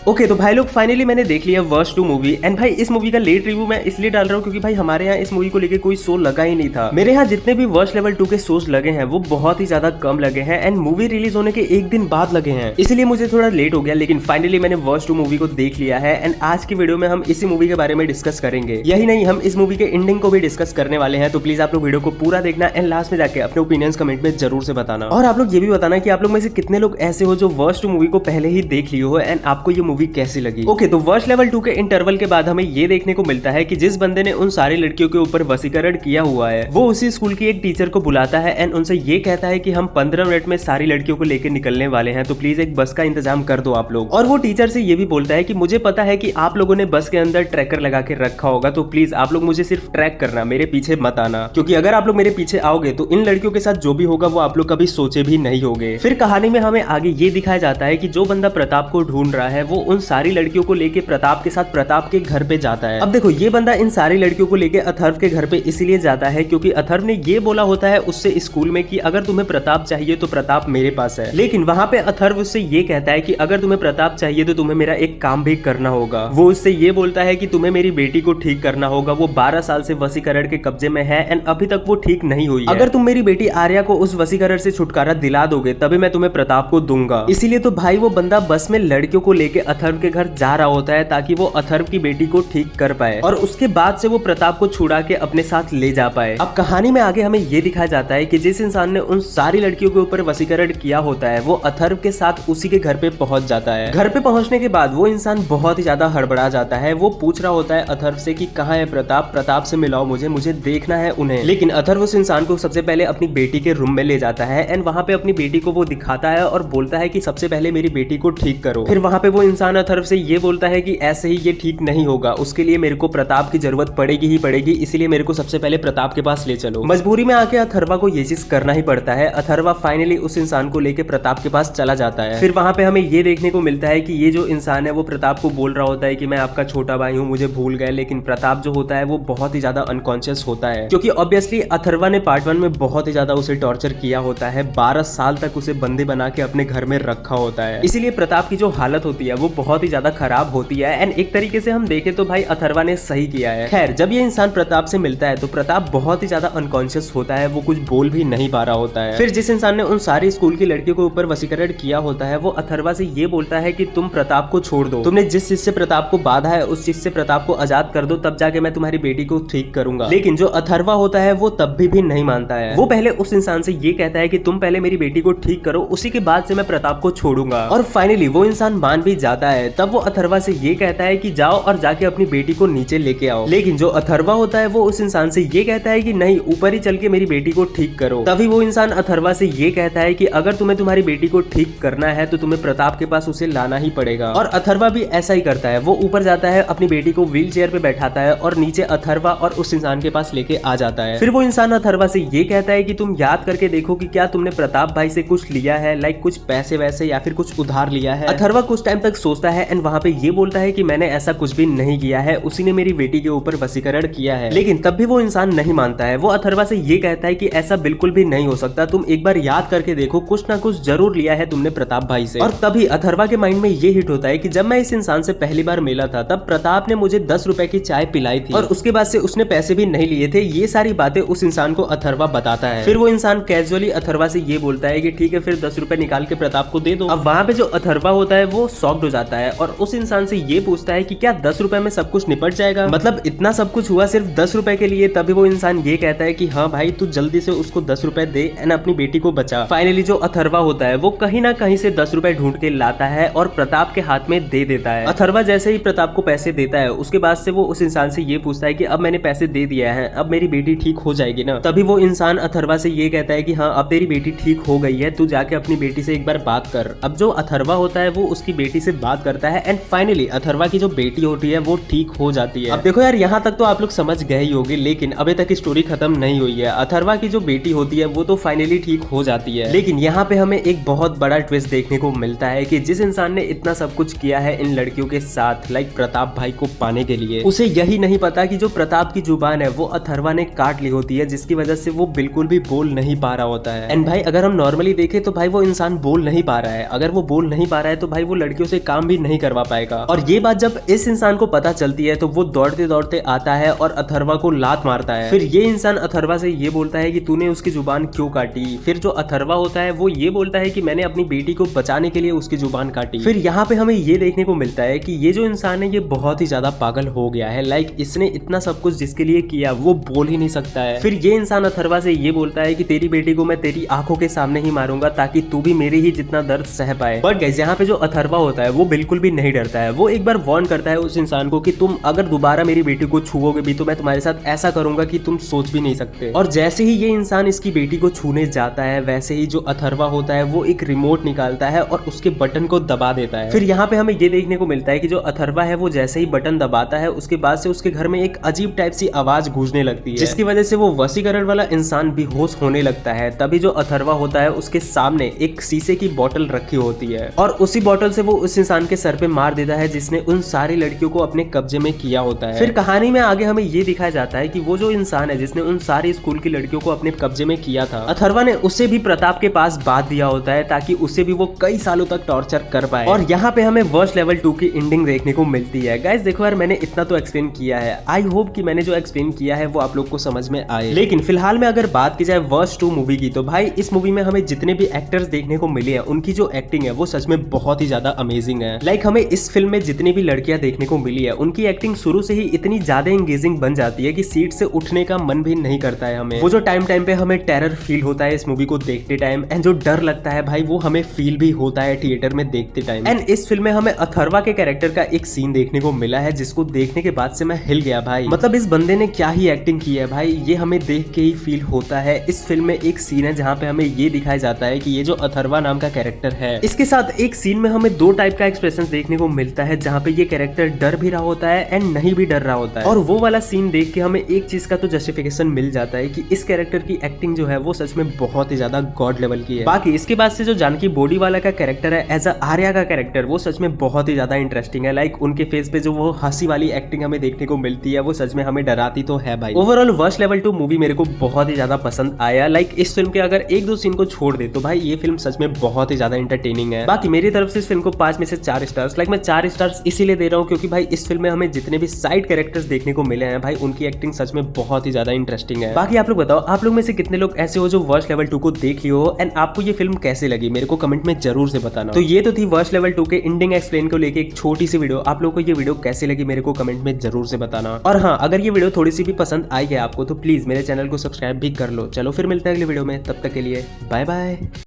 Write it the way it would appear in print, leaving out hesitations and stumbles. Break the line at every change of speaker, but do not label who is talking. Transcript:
Okay तो भाई लोग फाइनली मैंने देख लिया वर्ष 2 मूवी एंड भाई इस मूवी का लेट रिव्यू मैं इसलिए डाल रहा हूँ क्योंकि भाई हमारे यहाँ इस मूवी को लेके कोई शो लगा ही नहीं था। मेरे यहाँ जितने भी वर्ष लेवल 2 के शोज लगे हैं वो बहुत ही ज्यादा कम लगे हैं एंड मूवी रिलीज होने के एक दिन बाद लगे हैं, इसलिए मुझे थोड़ा लेट हो गया। लेकिन फाइनली मैंने वर्ष 2 मूवी को देख लिया है एंड आज की वीडियो में हम इसी मूवी के बारे में डिस्कस करेंगे। यही नहीं, हम इस मूवी के एंडिंग को भी डिस्कस करने वाले हैं, तो प्लीज आप लोग वीडियो को पूरा देखना एंड लास्ट में जाके अपने ओपिनियंस कमेंट में जरूर से बताना। और आप लोग ये भी बताना कि आप लोग में से कितने लोग ऐसे हो जो वर्ष 2 मूवी को पहले ही देख लिए हो एंड आपको ये मूवी कैसी लगी। ओके तो वर्ष लेवल 2 के इंटरवल के बाद हमें ये देखने को मिलता है कि जिस बंदे ने उन सारी लड़कियों के ऊपर वशीकरण किया हुआ है वो उसी स्कूल की एक टीचर को बुलाता है एंड उनसे ये कहता है कि हम 15 मिनट में सारी लड़कियों को लेकर निकलने वाले हैं, तो प्लीज एक बस का इंतजाम कर दो आप लोग। और वो टीचर से ये भी बोलता है कि मुझे पता है कि आप लोगों ने बस के अंदर ट्रैकर लगा के रखा होगा, तो प्लीज आप लोग मुझे सिर्फ ट्रैक करना, मेरे पीछे मत आना, क्योंकि अगर आप लोग मेरे पीछे आओगे तो इन लड़कियों के साथ जो भी होगा वो आप लोग कभी सोचे भी नहीं होगे। फिर कहानी में हमें आगे ये दिखाया जाता है कि जो बंदा प्रताप को ढूंढ रहा है वो उन सारी लड़कियों को लेके प्रताप के साथ प्रताप के घर पे जाता है। अब देखो ये बंदा इन सारी लड़कियों को लेके अथर्व के घर पे इसलिए जाता है क्योंकि अथर्व ने ये बोला होता है उससे स्कूल में कि अगर तुम्हें प्रताप चाहिए तो प्रताप मेरे पास है। लेकिन वहां पे अथर्व उससे ये कहता है कि अगर तुम्हें प्रताप चाहिए तो तुम्हें मेरा एक काम भी करना होगा। वो उससे ये बोलता है कि तुम्हें मेरी बेटी को ठीक करना होगा, वो 12 साल से वशीकरण के कब्जे में है एंड अभी तक वो ठीक नहीं हुई है। अगर तुम मेरी बेटी आर्या को उस वशीकरण से छुटकारा दिला दोगे तभी मैं तुम्हें प्रताप को दूंगा। इसीलिए तो भाई वो बंदा बस में लड़कियों को लेके अथर्व के घर जा रहा होता है ताकि वो अथर्व की बेटी को ठीक कर पाए और उसके बाद से वो प्रताप को छुड़ा के अपने साथ ले जा पाए। अब कहानी में आगे हमें ये दिखाया जाता है कि जिस इंसान ने उन सारी लड़कियों के ऊपर वशीकरण किया होता है वो अथर्व के साथ उसी के घर पे पहुंच जाता है। घर पे पहुंचने के बाद वो इंसान बहुत ही ज्यादा हड़बड़ा जाता है। वो पूछ रहा होता है अथर्व से कि कहाँ है प्रताप, प्रताप से मिलाओ मुझे देखना है उन्हें। लेकिन अथर्व उस इंसान को सबसे पहले अपनी बेटी के रूम में ले जाता है एंड वहां पे अपनी बेटी को वो दिखाता है और बोलता है कि सबसे पहले मेरी बेटी को ठीक करो। फिर वहां पे वो इंसान अथर्व से ये बोलता है कि ऐसे ही ये ठीक नहीं होगा, उसके लिए मेरे को प्रताप की जरूरत पड़ेगी ही पड़ेगी, इसलिए मेरे को सबसे पहले प्रताप के पास ले चलो। मजबूरी में आके अथर्वा को ये चीज करना ही पड़ता है। अथर्वा फाइनली उस इंसान को लेके प्रताप के पास चला जाता है। फिर वहां पे हमें ये देखने को मिलता है कि ये जो इंसान है वो प्रताप को बोल रहा होता है कि मैं आपका छोटा भाई हूँ, मुझे भूल गए। लेकिन प्रताप जो होता है वो बहुत ही ज्यादा अनकॉन्शियस होता है क्योंकि ऑब्वियसली अथर्वा ने पार्ट 1 में बहुत ही ज्यादा उसे टॉर्चर किया होता है, 12 साल तक उसे बंदी बना के अपने घर में रखा होता है। इसीलिए प्रताप की जो हालत होती है वो बहुत ही ज्यादा खराब होती है एंड एक तरीके से हम देखें तो भाई अथर्वा ने सही किया है। खैर जब ये इंसान प्रताप से मिलता है तो प्रताप बहुत ही ज्यादा अनकॉन्शियस होता है, वो कुछ बोल भी नहीं पा रहा होता है। फिर जिस इंसान ने उन सारी स्कूल की लड़कियों के ऊपर वशीकरण किया होता है वो अथर्वा से ये बोलता है कि तुम प्रताप को छोड़ दो, तुमने जिस चीज से प्रताप को बांधा है उस चीज से प्रताप को आजाद कर दो, तब जाके मैं तुम्हारी बेटी को ठीक करूंगा। लेकिन जो अथर्वा होता है वो तब भी नहीं मानता है। वो पहले उस इंसान से ये कहता है कि तुम पहले मेरी बेटी को ठीक करो, उसी के बाद से मैं प्रताप को छोड़ूंगा। और फाइनली वो इंसान मान भी जाता है। तब वो अथर्वा से ये कहता है कि जाओ और जाके अपनी बेटी को नीचे लेके आओ। लेकिन जो अथर्वा होता है वो उस इंसान से ये कहता है कि नहीं, ऊपर ही चल के मेरी बेटी को ठीक करो। तभी वो इंसान अथर्वा से ये कहता है कि अगर तुम्हें तुम्हारी बेटी को ठीक करना है तो तुम्हें प्रताप के पास उसे लाना ही पड़ेगा। और अथर्वा भी ऐसा ही करता है। वो ऊपर जाता है, अपनी बेटी को व्हील चेयर पे बैठाता है और नीचे अथर्वा और उस इंसान के पास लेके आ जाता है। फिर वो इंसान अथर्वा से ये कहता है कि तुम याद करके देखो कि क्या तुमने प्रताप भाई से कुछ लिया है, लाइक कुछ पैसे वैसे या फिर कुछ उधार लिया है। अथर्वा कुछ टाइम तक सोचता है एंड वहां पे ये बोलता है कि मैंने ऐसा कुछ भी नहीं किया है, उसी ने मेरी बेटी के ऊपर वशीकरण किया है। लेकिन तब भी वो इंसान नहीं मानता है। वो अथर्वा से ये कहता है कि ऐसा बिल्कुल भी नहीं हो सकता, तुम एक बार याद करके देखो, कुछ ना कुछ जरूर लिया है तुमने प्रताप भाई से। और तभी अथर्वा के माइंड में ये हिट होता है कि जब मैं इस इंसान से पहली बार मिला था तब प्रताप ने मुझे 10 रुपए की चाय पिलाई थी और उसके बाद से उसने पैसे भी नहीं लिए थे। ये सारी बातें उस इंसान को अथर्वा बताता है। फिर वो इंसान कैजुअली अथर्वा से ये बोलता है कि ठीक है फिर 10 रुपए निकाल के प्रताप को दे दो। अब वहां पे जो अथर्वा होता है वो शॉक्ड हो जाता है और उस इंसान से ये पूछता है कि क्या 10 रुपए में सब कुछ निपट जाएगा, मतलब इतना सब कुछ हुआ सिर्फ 10 रुपए के लिए। तभी वो इंसान ये कहता है कि हाँ भाई तू जल्दी से उसको 10 रुपए दे एंड अपनी बेटी को बचा। फाइनली जो अथर्वा होता है वो कहीं ना कहीं से 10 रुपए ढूंढ के लाता है और प्रताप के हाथ में दे देता है। अथर्वा जैसे ही प्रताप को पैसे देता है उसके बाद से वो उस इंसान से ये पूछता है कि अब मैंने पैसे दे दिया है, अब मेरी बेटी ठीक हो जाएगी ना। तभी वो इंसान अथर्वा से ये कहता है कि हाँ अब तेरी बेटी ठीक हो गई है, तू जाके अपनी बेटी से एक बार बात कर। अब जो अथर्वा होता है वो उसकी बेटी से बात करता है एंड फाइनली अथर्वा की जो बेटी होती है वो ठीक हो जाती है। अब देखो यार यहाँ तक तो आप लोग समझ गए ही होंगे, लेकिन अभी तक स्टोरी खत्म नहीं हुई है। अथर्वा की जो बेटी होती है वो तो फाइनली ठीक हो जाती है, लेकिन यहाँ पे हमें एक बहुत बड़ा ट्विस्ट देखने को मिलता है कि जिस इंसान ने इतना सब कुछ किया है इन लड़कियों के साथ, लाइक प्रताप भाई को पाने के लिए, उसे यही नहीं पता कि जो प्रताप की जुबान है वो अथर्वा ने काट ली होती है, जिसकी वजह से वो बिल्कुल भी बोल नहीं पा रहा होता है। एंड भाई अगर हम नॉर्मली देखें तो भाई वो इंसान बोल नहीं पा रहा है। अगर वो बोल नहीं पा रहा है तो भाई वो लड़कियों से काम भी नहीं करवा पाएगा। और ये बात जब इस इंसान को पता चलती है तो वो दौड़ते दौड़ते आता है और अथर्वा को लात मारता है। फिर ये इंसान अथर्वा से ये बोलता है कि तूने उसकी जुबान क्यों काटी। फिर जो अथर्वा होता है वो ये बोलता है कि मैंने अपनी बेटी को बचाने के लिए उसकी जुबान काटी। फिर यहाँ पे हमें ये देखने को मिलता है कि ये जो इंसान है ये बहुत ही ज्यादा पागल हो गया है। लाइक इसने इतना सब कुछ जिसके लिए किया वो बोल ही नहीं सकता है। फिर ये इंसान अथर्वा से ये बोलता है कि तेरी बेटी को मैं तेरी आंखों के सामने ही मारूंगा ताकि तू भी मेरे ही जितना दर्द सह पाए। बट गाइस यहाँ पे जो अथर्वा होता है वो बिल्कुल भी नहीं डरता है। वो एक बार वार्न करता है उस इंसान को कि तुम अगर दोबारा मेरी बेटी को छुओगे भी तो मैं तुम्हारे साथ ऐसा करूंगा कि तुम सोच भी नहीं सकते। और जैसे ही ये इंसान इसकी बेटी को छूने जाता है वैसे ही जो अथर्वा होता है वो एक रिमोट निकालता है और उसके बटन को दबा देता है। फिर यहाँ पे हमें ये देखने को मिलता है कि जो अथर्वा है वो जैसे ही बटन दबाता है उसके बाद से उसके घर में एक अजीब टाइप सी आवाज गूंजने लगती है, जिसकी वजह से वो वसीकरण वाला इंसान बेहोश होने लगता है। तभी जो अथर्वा होता है उसके सामने एक शीशे की बोतल रखी होती है और उसी बोतल से वो उस इंसान के सर पे मार देता है जिसने उन सारी लड़कियों को अपने कब्जे में किया होता है। फिर कहानी में आगे हमें ये दिखाया जाता है कि वो जो इंसान है जिसने उन सारी स्कूल की लड़कियों को अपने कब्जे में किया था, अथर्वा ने उसे भी प्रताप के पास बांध दिया होता है ताकि उसे भी वो कई सालों तक टॉर्चर कर पाए। और यहाँ पे हमें वर्स्ट लेवल 2 की एंडिंग देखने को मिलती है। गाइस देखो यार, मैंने इतना तो एक्सप्लेन किया है। आई होप कि मैंने जो एक्सप्लेन किया है वो आप लोग को समझ में आए। लेकिन फिलहाल में अगर बात की जाए वर्स्ट 2 मूवी की तो भाई इस मूवी में हमें जितने भी एक्टर्स देखने को मिले हैं उनकी जो एक्टिंग है वो सच में बहुत ही ज्यादा अमेजिंग है। लाइक हमें इस फिल्म में जितनी भी लड़कियां देखने को मिली है उनकी एक्टिंग शुरू से ही इतनी ज्यादा एंगेजिंग बन जाती है कि सीट से उठने का मन भी नहीं करता है हमें। वो जो टाइम पे हमें टेरर फील होता है इस मूवी को देखते टाइम एंड जो डर लगता है भाई वो हमें फील भी होता है थिएटर में देखते टाइम। एंड इस फिल्म में हमें अथर्वा के कैरेक्टर का एक सीन देखने को मिला है जिसको देखने के बाद से मैं हिल गया भाई। मतलब इस बंदे ने क्या ही एक्टिंग की है भाई, ये हमें देख के ही फील होता है। इस फिल्म में एक सीन है जहाँ पे हमें ये दिखाया जाता है कि ये जो अथर्वा नाम का कैरेक्टर है इसके साथ एक सीन में हमें 2 टाइप का एक्सप्रेशन देखने को मिलता है जहाँ पे ये कैरेक्टर डर भी रहा होता है एंड नहीं भी डर रहा होता है। और वो वाला सीन देख के हमें एक चीज का तो जस्टिफिकेशन मिल जाता है कि इस कैरेक्टर की एक्टिंग जो है वो सच में बहुत ही ज्यादा गॉड लेवल की है। बाकी इसके बाद से जो जानकी बॉडी वाला का कैरेक्टर है एज अ आर्या का कैरेक्टर वो सच में बहुत ही ज्यादा इंटरेस्टिंग है। लाइक उनके फेस पे जो वो हंसी वाली एक्टिंग हमें देखने को मिलती है वो सच में हमें डराती तो है भाई। ओवरऑल वर्स्ट लेवल 2 मूवी मेरे को बहुत ही ज्यादा पसंद आया। लाइक इस फिल्म के अगर 1-2 सीन को छोड़ दे तो भाई ये फिल्म सच में बहुत ही ज्यादा इंटरटेनिंग है। बाकी मेरी तरफ से इस फिल्म को 5 में से 4 स्टार्स। लाइक मैं 4 स्टार्स इसीलिए दे रहा हूँ क्योंकि भाई इस फिल्म में हमें जितने भी साइड कैरेक्टर्स देखने को मिले हैं भाई उनकी एक्टिंग सच में बहुत ही ज्यादा इंटरेस्टिंग है। बाकी आप लोग बताओ, आप लोग में से कितने लोग ऐसे हो जो वर्स्ट लेवल 2 को देख लियो हो एंड आपको ये फिल्म कैसे लगी मेरे को कमेंट में जरूर से बताना। तो ये तो थी वर्स्ट लेवल 2 के एंडिंग एक्सप्लेन को लेके एक छोटी सी वीडियो। आप लोग को ये वीडियो कैसे लगी मेरे को कमेंट में जरूर से बताना। और हाँ, अगर ये वीडियो थोड़ी सी भी पसंद आई है आपको तो प्लीज मेरे चैनल को सब्सक्राइब भी कर लो। चलो फिर मिलते हैं अगले वीडियो में, तब तक के लिए बाय बाय।